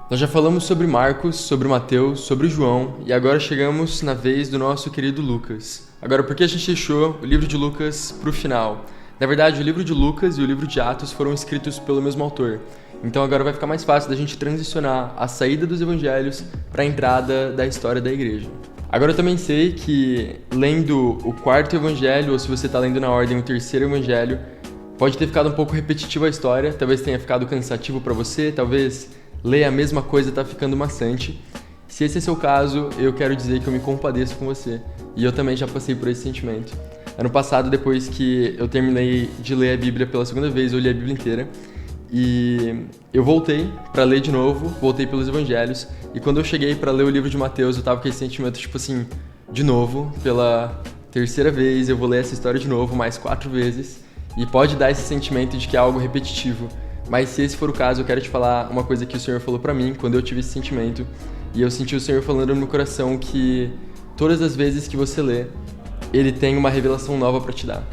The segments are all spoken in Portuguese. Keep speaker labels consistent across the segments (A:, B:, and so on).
A: Nós já falamos sobre Marcos, sobre Mateus, sobre João e agora chegamos na vez do nosso querido Lucas. Agora, por que a gente deixou o livro de Lucas para o final? Na verdade, o livro de Lucas e o livro de Atos foram escritos pelo mesmo autor. Então agora vai ficar mais fácil da gente transicionar a saída dos evangelhos para a entrada da história da igreja. Agora eu também sei que lendo o quarto evangelho, ou se você está lendo na ordem o terceiro evangelho, pode ter ficado um pouco repetitivo a história, talvez tenha ficado cansativo para você, talvez ler a mesma coisa está ficando maçante. Se esse é seu caso, eu quero dizer que eu me compadeço com você. E eu também já passei por esse sentimento. Ano passado, depois que eu terminei de ler a Bíblia pela segunda vez, eu li a Bíblia inteira. E eu voltei para ler de novo, voltei pelos evangelhos. E quando eu cheguei para ler o livro de Mateus, eu tava com esse sentimento, tipo assim, de novo, pela terceira vez, eu vou ler essa história de novo, mais 4 vezes. E pode dar esse sentimento de que é algo repetitivo. Mas se esse for o caso, eu quero te falar uma coisa que o Senhor falou pra mim quando eu tive esse sentimento. E eu senti o Senhor falando no meu coração que todas as vezes que você lê, Ele tem uma revelação nova pra te dar.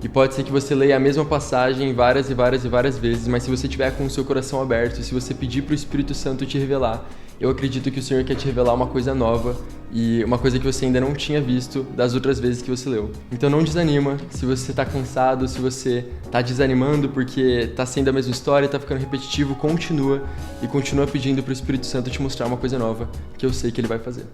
A: E pode ser que você leia a mesma passagem várias e várias e várias vezes, mas se você tiver com o seu coração aberto, se você pedir pro Espírito Santo te revelar, eu acredito que o Senhor quer te revelar uma coisa nova e uma coisa que você ainda não tinha visto das outras vezes que você leu. Então não desanima, se você tá cansado, se você tá desanimando porque tá sendo a mesma história, tá ficando repetitivo, continua e continua pedindo pro Espírito Santo te mostrar uma coisa nova, que eu sei que Ele vai fazer.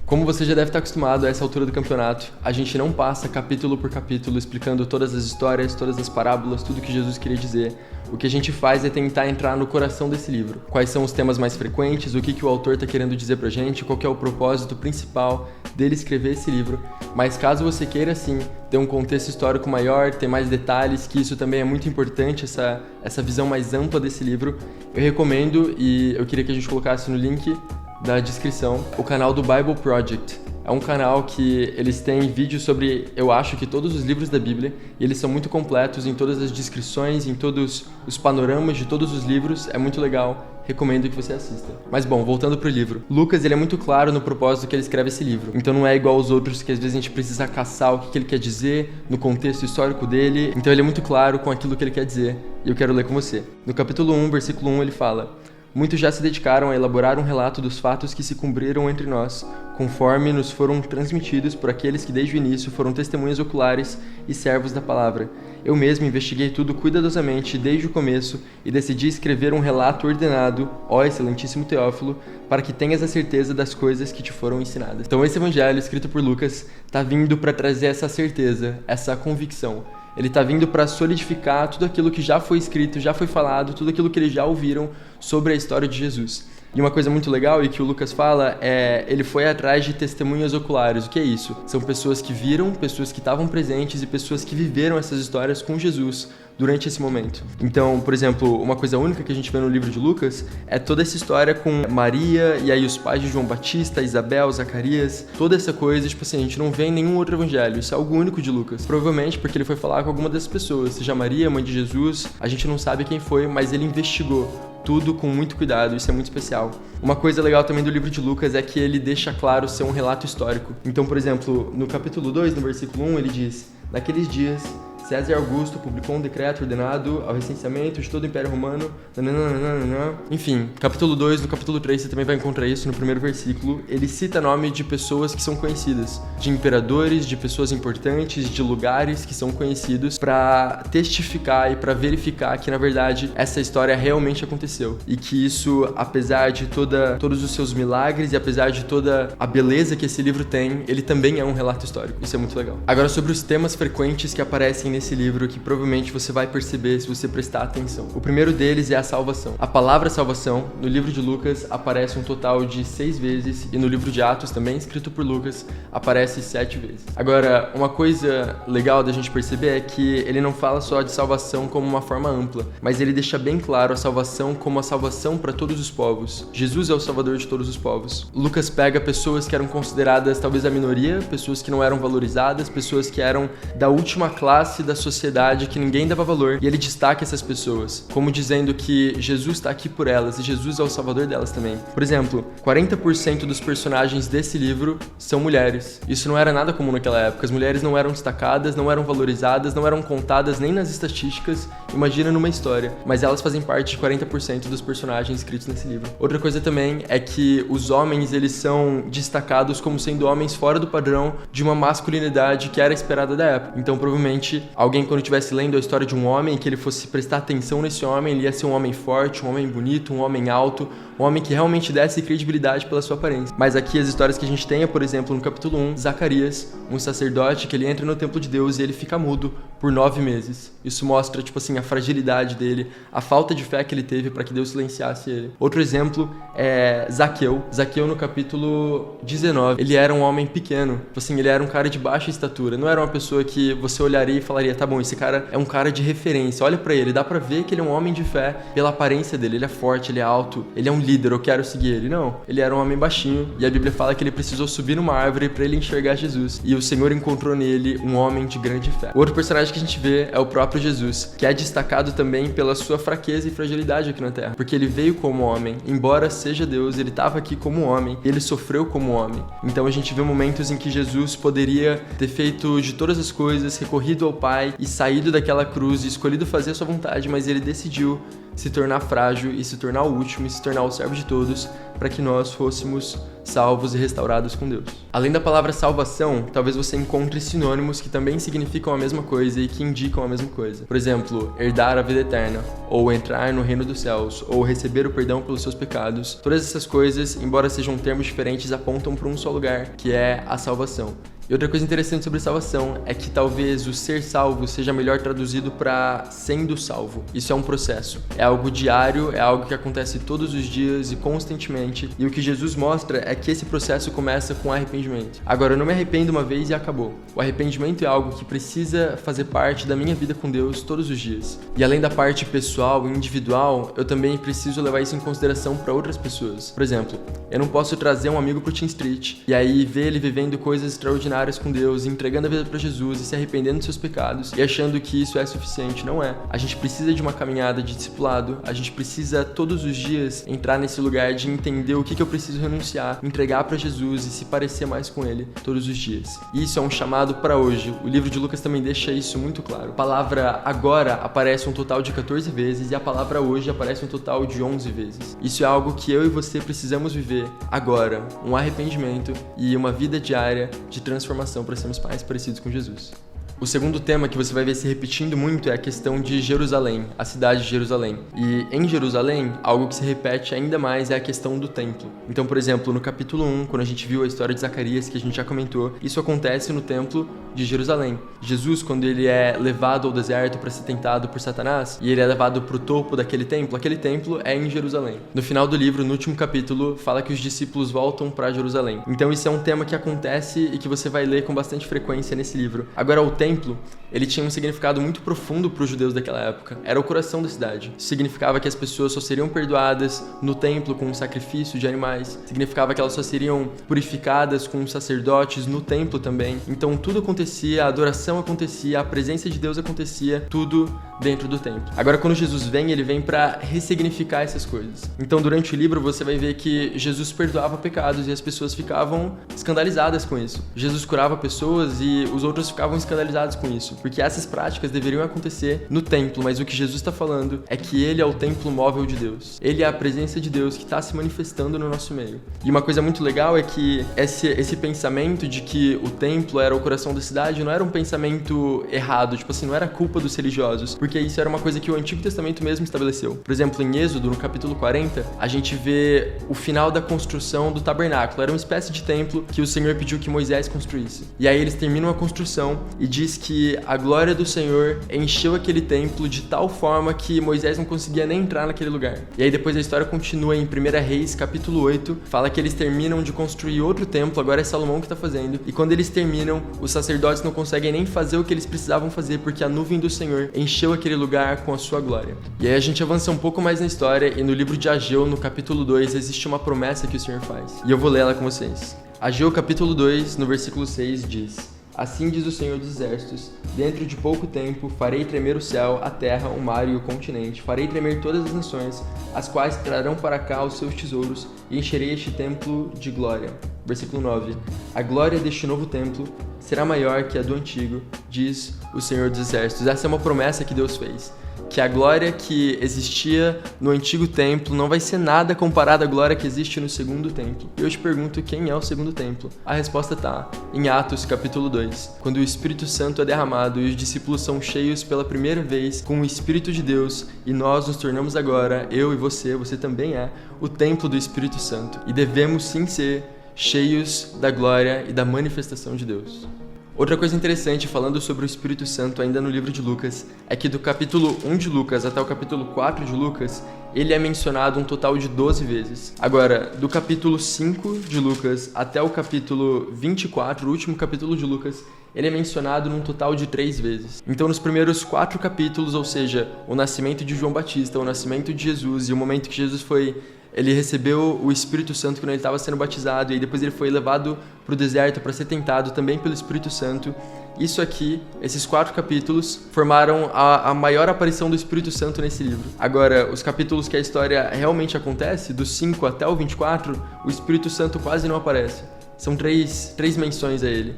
A: Como você já deve estar acostumado a essa altura do campeonato, a gente não passa capítulo por capítulo explicando todas as histórias, todas as parábolas, tudo que Jesus queria dizer. O que a gente faz é tentar entrar no coração desse livro. Quais são os temas mais frequentes, o que o autor está querendo dizer pra gente, qual que é o propósito principal dele escrever esse livro. Mas caso você queira, sim, ter um contexto histórico maior, ter mais detalhes, que isso também é muito importante, essa visão mais ampla desse livro, eu recomendo e eu queria que a gente colocasse no link da descrição o canal do Bible Project. É um canal que eles têm vídeos sobre, eu acho que todos os livros da Bíblia, e eles são muito completos em todas as descrições, em todos os panoramas de todos os livros, é muito legal, recomendo que você assista. Mas bom, voltando pro livro. Lucas, ele é muito claro no propósito que ele escreve esse livro, então não é igual aos outros que às vezes a gente precisa caçar o que ele quer dizer no contexto histórico dele, então ele é muito claro com aquilo que ele quer dizer, e eu quero ler com você. No capítulo 1, versículo 1, ele fala: muitos já se dedicaram a elaborar um relato dos fatos que se cumpriram entre nós, conforme nos foram transmitidos por aqueles que desde o início foram testemunhas oculares e servos da palavra. Eu mesmo investiguei tudo cuidadosamente desde o começo e decidi escrever um relato ordenado, ó excelentíssimo Teófilo, para que tenhas a certeza das coisas que te foram ensinadas. Então esse evangelho, escrito por Lucas, está vindo para trazer essa certeza, essa convicção. Ele está vindo para solidificar tudo aquilo que já foi escrito, já foi falado, tudo aquilo que eles já ouviram sobre a história de Jesus. E uma coisa muito legal e que o Lucas fala é, ele foi atrás de testemunhas oculares. O que é isso? São pessoas que viram, pessoas que estavam presentes e pessoas que viveram essas histórias com Jesus durante esse momento. Então, por exemplo, uma coisa única que a gente vê no livro de Lucas é toda essa história com Maria e aí os pais de João Batista, Isabel, Zacarias, toda essa coisa, tipo assim, a gente não vê em nenhum outro evangelho, isso é algo único de Lucas. Provavelmente porque ele foi falar com alguma dessas pessoas, seja Maria, mãe de Jesus, a gente não sabe quem foi, mas ele investigou tudo com muito cuidado, isso é muito especial. Uma coisa legal também do livro de Lucas é que ele deixa claro ser um relato histórico. Então, por exemplo, no capítulo 2, no versículo 1, ele diz: naqueles dias, César Augusto publicou um decreto ordenado ao recenseamento de todo o Império Romano. Nananana. Enfim, capítulo 2, no capítulo 3 você também vai encontrar isso no primeiro versículo. Ele cita nome de pessoas que são conhecidas, de imperadores, de pessoas importantes, de lugares que são conhecidos, para testificar e para verificar que na verdade essa história realmente aconteceu e que isso, apesar de todos os seus milagres e apesar de toda a beleza que esse livro tem, ele também é um relato histórico. Isso é muito legal. Agora, sobre os temas frequentes que aparecem nesse livro, que provavelmente você vai perceber se você prestar atenção. O primeiro deles é a salvação. A palavra salvação, no livro de Lucas, aparece um total de 6 vezes e no livro de Atos, também escrito por Lucas, aparece 7 vezes. Agora, uma coisa legal da gente perceber é que ele não fala só de salvação como uma forma ampla, mas ele deixa bem claro a salvação como a salvação para todos os povos. Jesus é o salvador de todos os povos. Lucas pega pessoas que eram consideradas talvez a minoria, pessoas que não eram valorizadas, pessoas que eram da última classe da sociedade que ninguém dava valor, e ele destaca essas pessoas, como dizendo que Jesus está aqui por elas e Jesus é o salvador delas também. Por exemplo, 40% dos personagens desse livro são mulheres. Isso não era nada comum naquela época. As mulheres não eram destacadas, não eram valorizadas, não eram contadas nem nas estatísticas, imagina numa história, mas elas fazem parte de 40% dos personagens escritos nesse livro. Outra coisa também é que os homens, eles são destacados como sendo homens fora do padrão de uma masculinidade que era esperada da época. Então, provavelmente, alguém quando estivesse lendo a história de um homem, que ele fosse prestar atenção nesse homem, ele ia ser um homem forte, um homem bonito, um homem alto, um homem que realmente desse credibilidade pela sua aparência. Mas aqui as histórias que a gente tem é, por exemplo, no capítulo 1, Zacarias, um sacerdote que ele entra no templo de Deus e ele fica mudo por 9 meses. Isso mostra, tipo assim, a fragilidade dele, a falta de fé que ele teve para que Deus silenciasse ele. Outro exemplo é Zaqueu. Zaqueu no capítulo 19, ele era um homem pequeno. Tipo assim, ele era um cara de baixa estatura. Não era uma pessoa que você olharia e falaria, tá bom, esse cara é um cara de referência. Olha pra ele, dá pra ver que ele é um homem de fé pela aparência dele. Ele é forte, ele é alto, ele é um líder, eu quero seguir ele. Não, ele era um homem baixinho e a Bíblia fala que ele precisou subir numa árvore pra ele enxergar Jesus. E o Senhor encontrou nele um homem de grande fé. O outro personagem que a gente vê é o próprio Jesus, que é destacado também pela sua fraqueza e fragilidade aqui na Terra. Porque ele veio como homem, embora seja Deus, ele estava aqui como homem, ele sofreu como homem. Então a gente vê momentos em que Jesus poderia ter feito de todas as coisas, recorrido ao Pai e saído daquela cruz e escolhido fazer a sua vontade, mas ele decidiu se tornar frágil e se tornar o último e se tornar o servo de todos para que nós fôssemos salvos e restaurados com Deus. Além da palavra salvação, talvez você encontre sinônimos que também significam a mesma coisa e que indicam a mesma coisa. Por exemplo, herdar a vida eterna, ou entrar no reino dos céus, ou receber o perdão pelos seus pecados. Todas essas coisas, embora sejam termos diferentes, apontam para um só lugar, que é a salvação. E outra coisa interessante sobre salvação é que talvez o ser salvo seja melhor traduzido para sendo salvo. Isso é um processo. É algo diário, é algo que acontece todos os dias e constantemente. E o que Jesus mostra é que esse processo começa com arrependimento. Agora, eu não me arrependo uma vez e acabou. O arrependimento é algo que precisa fazer parte da minha vida com Deus todos os dias. E além da parte pessoal e individual, eu também preciso levar isso em consideração para outras pessoas. Por exemplo, eu não posso trazer um amigo pro Team Street e aí ver ele vivendo coisas extraordinárias com Deus, entregando a vida para Jesus e se arrependendo dos seus pecados e achando que isso é suficiente. Não é. A gente precisa de uma caminhada de discipulado, a gente precisa todos os dias entrar nesse lugar de entender o que eu preciso renunciar, entregar para Jesus e se parecer mais com Ele todos os dias. E isso é um chamado para hoje. O livro de Lucas também deixa isso muito claro. A palavra agora aparece um total de 14 vezes e a palavra hoje aparece um total de 11 vezes. Isso é algo que eu e você precisamos viver agora, um arrependimento e uma vida diária de transformação para sermos mais parecidos com Jesus. O segundo tema que você vai ver se repetindo muito é a questão de Jerusalém, a cidade de Jerusalém. E em Jerusalém, algo que se repete ainda mais é a questão do templo. Então, por exemplo, no capítulo 1, quando a gente viu a história de Zacarias, que a gente já comentou, isso acontece no templo de Jerusalém. Jesus, quando ele é levado ao deserto para ser tentado por Satanás, e ele é levado para o topo daquele templo, aquele templo é em Jerusalém. No final do livro, no último capítulo, fala que os discípulos voltam para Jerusalém. Então isso é um tema que acontece e que você vai ler com bastante frequência nesse livro. Agora, o templo, ele tinha um significado muito profundo para os judeus daquela época. Era o coração da cidade. Isso significava que as pessoas só seriam perdoadas no templo com um sacrifício de animais. Significava que elas só seriam purificadas com sacerdotes no templo também. Então tudo acontecia, a adoração acontecia, a presença de Deus acontecia, tudo dentro do templo. Agora, quando Jesus vem, ele vem para ressignificar essas coisas. Então, durante o livro, você vai ver que Jesus perdoava pecados e as pessoas ficavam escandalizadas com isso. Jesus curava pessoas e os outros ficavam escandalizados com isso, porque essas práticas deveriam acontecer no templo, mas o que Jesus está falando é que ele é o templo móvel de Deus. Ele é a presença de Deus que está se manifestando no nosso meio. E uma coisa muito legal é que esse pensamento de que o templo era o coração da cidade não era um pensamento errado, tipo assim, não era culpa dos religiosos, porque isso era uma coisa que o Antigo Testamento mesmo estabeleceu. Por exemplo, em Êxodo, no capítulo 40, a gente vê o final da construção do tabernáculo. Era uma espécie de templo que o Senhor pediu que Moisés construísse. E aí eles terminam a construção e diz que a glória do Senhor encheu aquele templo de tal forma que Moisés não conseguia nem entrar naquele lugar. E aí depois a história continua em 1 Reis, capítulo 8, fala que eles terminam de construir outro templo, agora é Salomão que está fazendo, e quando eles terminam, os sacerdotes não conseguem nem fazer o que eles precisavam fazer, porque a nuvem do Senhor encheu aquele lugar com a sua glória. E aí a gente avança um pouco mais na história, e no livro de Ageu, no capítulo 2, existe uma promessa que o Senhor faz. E eu vou ler ela com vocês. Ageu, capítulo 2, no versículo 6, diz: Assim diz o Senhor dos Exércitos: dentro de pouco tempo farei tremer o céu, a terra, o mar e o continente. Farei tremer todas as nações, as quais trarão para cá os seus tesouros, e encherei este templo de glória. Versículo 9. A glória deste novo templo será maior que a do antigo, diz o Senhor dos Exércitos. Essa é uma promessa que Deus fez. Que a glória que existia no antigo templo não vai ser nada comparada à glória que existe no segundo templo. E eu te pergunto, quem é o segundo templo? A resposta está em Atos capítulo 2, quando o Espírito Santo é derramado e os discípulos são cheios pela primeira vez com o Espírito de Deus, e nós nos tornamos agora, eu e você também é, o templo do Espírito Santo. E devemos sim ser cheios da glória e da manifestação de Deus. Outra coisa interessante, falando sobre o Espírito Santo ainda no livro de Lucas, é que do capítulo 1 de Lucas até o capítulo 4 de Lucas, ele é mencionado um total de 12 vezes. Agora, do capítulo 5 de Lucas até o capítulo 24, o último capítulo de Lucas, ele é mencionado num total de 3 vezes. Então, nos primeiros 4 capítulos, ou seja, o nascimento de João Batista, o nascimento de Jesus e o momento que Jesus ele recebeu o Espírito Santo quando ele estava sendo batizado, e depois ele foi levado para o deserto para ser tentado também pelo Espírito Santo. Isso aqui, esses 4 capítulos, formaram a maior aparição do Espírito Santo nesse livro. Agora, os capítulos que a história realmente acontece, do 5 até o 24, o Espírito Santo quase não aparece. São três menções a ele.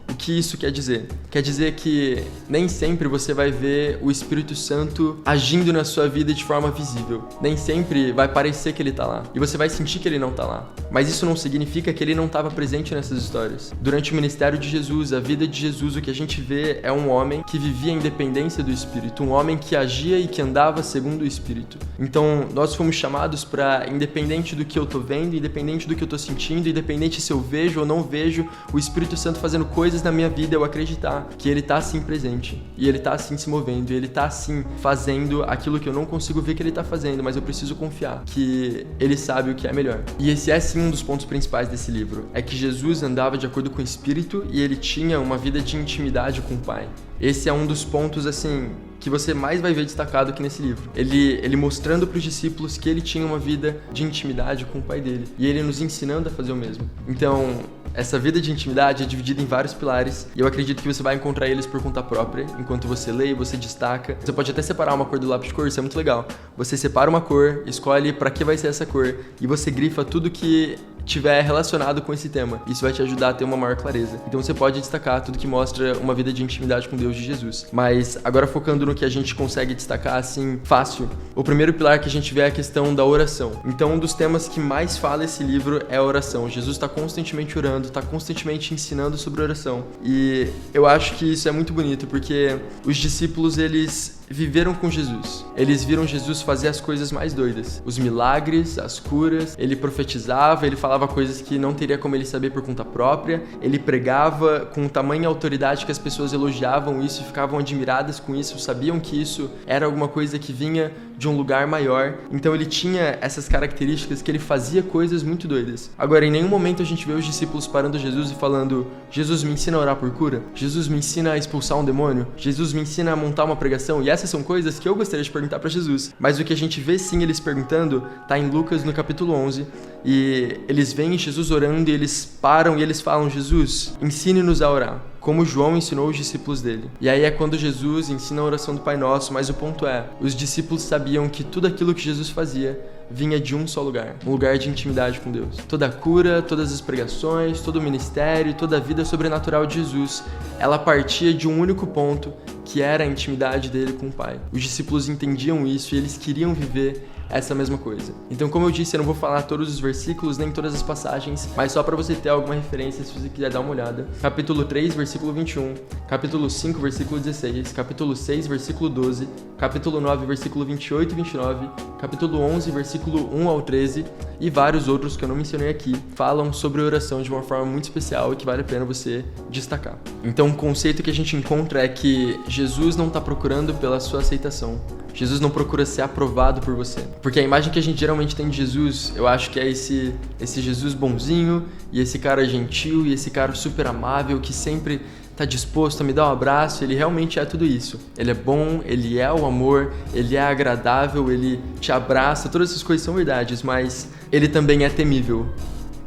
A: O que isso quer dizer? Quer dizer que nem sempre você vai ver o Espírito Santo agindo na sua vida de forma visível. Nem sempre vai parecer que ele tá lá. E você vai sentir que ele não tá lá. Mas isso não significa que ele não estava presente nessas histórias. Durante o ministério de Jesus, a vida de Jesus, o que a gente vê é um homem que vivia a independência do Espírito. Um homem que agia e que andava segundo o Espírito. Então, nós fomos chamados para, independente do que eu tô vendo, independente do que eu tô sentindo, independente se eu vejo ou não vejo o Espírito Santo fazendo coisas na minha vida, eu acreditar que ele tá assim presente, e ele tá assim se movendo, e ele tá assim fazendo aquilo que eu não consigo ver que ele tá fazendo, mas eu preciso confiar que ele sabe o que é melhor. E esse é sim um dos pontos principais desse livro, é que Jesus andava de acordo com o Espírito e ele tinha uma vida de intimidade com o Pai. Esse é um dos pontos, assim, que você mais vai ver destacado aqui nesse livro. Ele mostrando para os discípulos que ele tinha uma vida de intimidade com o Pai dele, e ele nos ensinando a fazer o mesmo. Então, essa vida de intimidade é dividida em vários pilares, e eu acredito que você vai encontrar eles por conta própria, enquanto você lê e você destaca. Você pode até separar uma cor do lápis de cor, isso é muito legal. Você separa uma cor, escolhe para que vai ser essa cor, e você grifa tudo que tiver relacionado com esse tema. Isso vai te ajudar a ter uma maior clareza. Então você pode destacar tudo que mostra uma vida de intimidade com Deus de Jesus. Mas agora focando no que a gente consegue destacar assim fácil, o primeiro pilar que a gente vê é a questão da oração. Então um dos temas que mais fala esse livro é a oração. Jesus está constantemente orando, está constantemente ensinando sobre oração. E eu acho que isso é muito bonito, porque os discípulos, eles viveram com Jesus. Eles viram Jesus fazer as coisas mais doidas. Os milagres, as curas, ele profetizava, ele falava coisas que não teria como ele saber por conta própria, ele pregava com tamanha autoridade que as pessoas elogiavam isso e ficavam admiradas com isso, sabiam que isso era alguma coisa que vinha de um lugar maior. Então ele tinha essas características que ele fazia coisas muito doidas. Agora, em nenhum momento a gente vê os discípulos parando Jesus e falando: Jesus, me ensina a orar por cura? Jesus, me ensina a expulsar um demônio? Jesus, me ensina a montar uma pregação? E essas são coisas que eu gostaria de perguntar para Jesus. Mas o que a gente vê sim eles perguntando tá em Lucas no capítulo 11, e eles veem Jesus orando e eles param e eles falam: Jesus, ensine-nos a orar, como João ensinou os discípulos dele. E aí é quando Jesus ensina a oração do Pai Nosso, mas o ponto é, os discípulos sabiam que tudo aquilo que Jesus fazia vinha de um só lugar, um lugar de intimidade com Deus. Toda a cura, todas as pregações, todo o ministério, toda a vida sobrenatural de Jesus, ela partia de um único ponto, que era a intimidade dele com o Pai. Os discípulos entendiam isso e eles queriam viver essa mesma coisa. Então, como eu disse, eu não vou falar todos os versículos, nem todas as passagens, mas só para você ter alguma referência, se você quiser dar uma olhada. Capítulo 3, versículo 21, capítulo 5, versículo 16, capítulo 6, versículo 12, capítulo 9, versículo 28 e 29, capítulo 11, versículo 1 ao 13, e vários outros que eu não mencionei aqui, falam sobre oração de uma forma muito especial e que vale a pena você destacar. Então, o conceito que a gente encontra é que Jesus não está procurando pela sua aceitação. Jesus não procura ser aprovado por você. Porque a imagem que a gente geralmente tem de Jesus, eu acho que é esse Jesus bonzinho, e esse cara gentil, e esse cara super amável, que sempre tá disposto a me dar um abraço. Ele realmente é tudo isso. Ele é bom, ele é o amor, ele é agradável, ele te abraça, todas essas coisas são verdades, mas ele também é temível,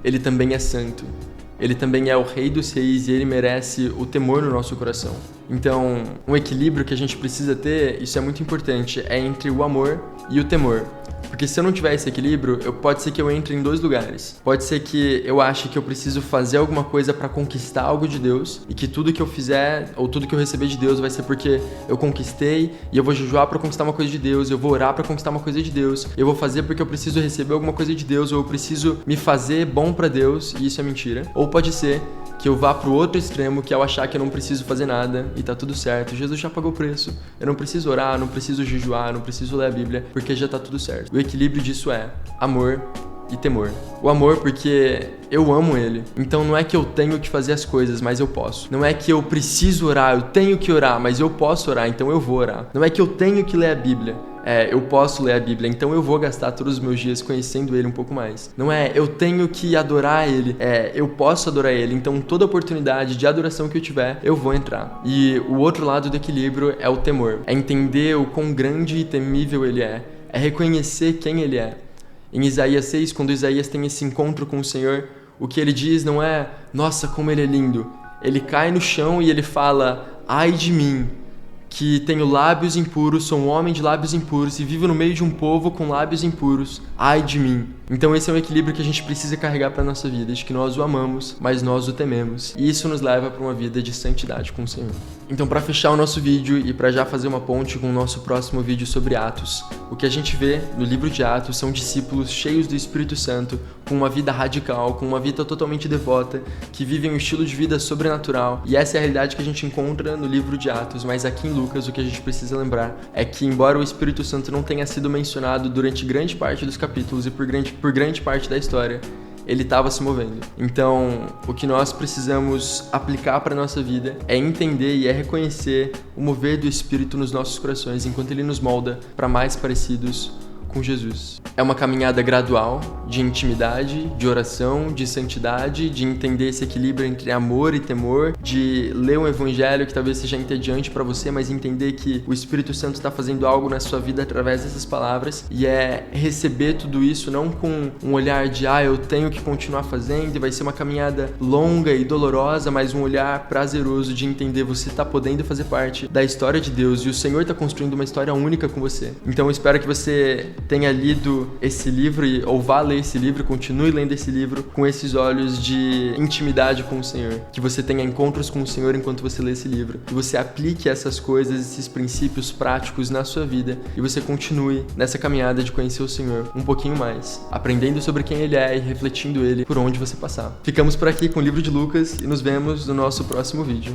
A: ele também é santo. Ele também é o Rei dos Reis e ele merece o temor no nosso coração. Então, um equilíbrio que a gente precisa ter, isso é muito importante, é entre o amor e o temor. Porque se eu não tiver esse equilíbrio, pode ser que eu entre em dois lugares. Pode ser que eu ache que eu preciso fazer alguma coisa para conquistar algo de Deus e que tudo que eu fizer ou tudo que eu receber de Deus vai ser porque eu conquistei e eu vou jejuar para conquistar uma coisa de Deus, eu vou orar para conquistar uma coisa de Deus, eu vou fazer porque eu preciso receber alguma coisa de Deus ou eu preciso me fazer bom para Deus e isso é mentira. Ou pode ser que eu vá pro outro extremo, que é eu achar que eu não preciso fazer nada e tá tudo certo. Jesus já pagou o preço. Eu não preciso orar, não preciso jejuar, não preciso ler a Bíblia, porque já tá tudo certo. O equilíbrio disso é amor e temor. O amor porque eu amo ele. Então não é que eu tenho que fazer as coisas, mas eu posso. Não é que eu preciso orar, eu tenho que orar, mas eu posso orar, então eu vou orar. Não é que eu tenho que ler a Bíblia. Eu posso ler a Bíblia, então eu vou gastar todos os meus dias conhecendo ele um pouco mais. Não é eu tenho que adorar ele, eu posso adorar ele, então toda oportunidade de adoração que eu tiver, eu vou entrar. E o outro lado do equilíbrio é o temor. É entender o quão grande e temível ele é reconhecer quem ele é. Em Isaías 6, quando Isaías tem esse encontro com o Senhor, o que ele diz não é, nossa, como ele é lindo. Ele cai no chão e ele fala, ai de mim, que tenho lábios impuros, sou um homem de lábios impuros e vivo no meio de um povo com lábios impuros, ai de mim. Então esse é um equilíbrio que a gente precisa carregar para nossa vida, de que nós o amamos, mas nós o tememos. E isso nos leva para uma vida de santidade com o Senhor. Então, para fechar o nosso vídeo e para já fazer uma ponte com o nosso próximo vídeo sobre Atos, o que a gente vê no livro de Atos são discípulos cheios do Espírito Santo, com uma vida radical, com uma vida totalmente devota, que vivem um estilo de vida sobrenatural. E essa é a realidade que a gente encontra no livro de Atos, mas aqui em Lucas o que a gente precisa lembrar é que, embora o Espírito Santo não tenha sido mencionado durante grande parte dos capítulos e por grande parte da história, ele estava se movendo. Então, o que nós precisamos aplicar para a nossa vida é entender e reconhecer o mover do Espírito nos nossos corações enquanto ele nos molda para mais parecidos com Jesus. É uma caminhada gradual de intimidade, de oração, de santidade, de entender esse equilíbrio entre amor e temor, de ler um evangelho que talvez seja entediante para você, mas entender que o Espírito Santo está fazendo algo na sua vida através dessas palavras e receber tudo isso não com um olhar de eu tenho que continuar fazendo e vai ser uma caminhada longa e dolorosa, mas um olhar prazeroso de entender você está podendo fazer parte da história de Deus e o Senhor está construindo uma história única com você. Então eu espero que você tenha lido esse livro ou vá ler esse livro, continue lendo esse livro com esses olhos de intimidade com o Senhor, que você tenha encontros com o Senhor enquanto você lê esse livro, que você aplique essas coisas, esses princípios práticos na sua vida e você continue nessa caminhada de conhecer o Senhor um pouquinho mais, aprendendo sobre quem Ele é e refletindo Ele por onde você passar. Ficamos por aqui com o livro de Lucas e nos vemos no nosso próximo vídeo.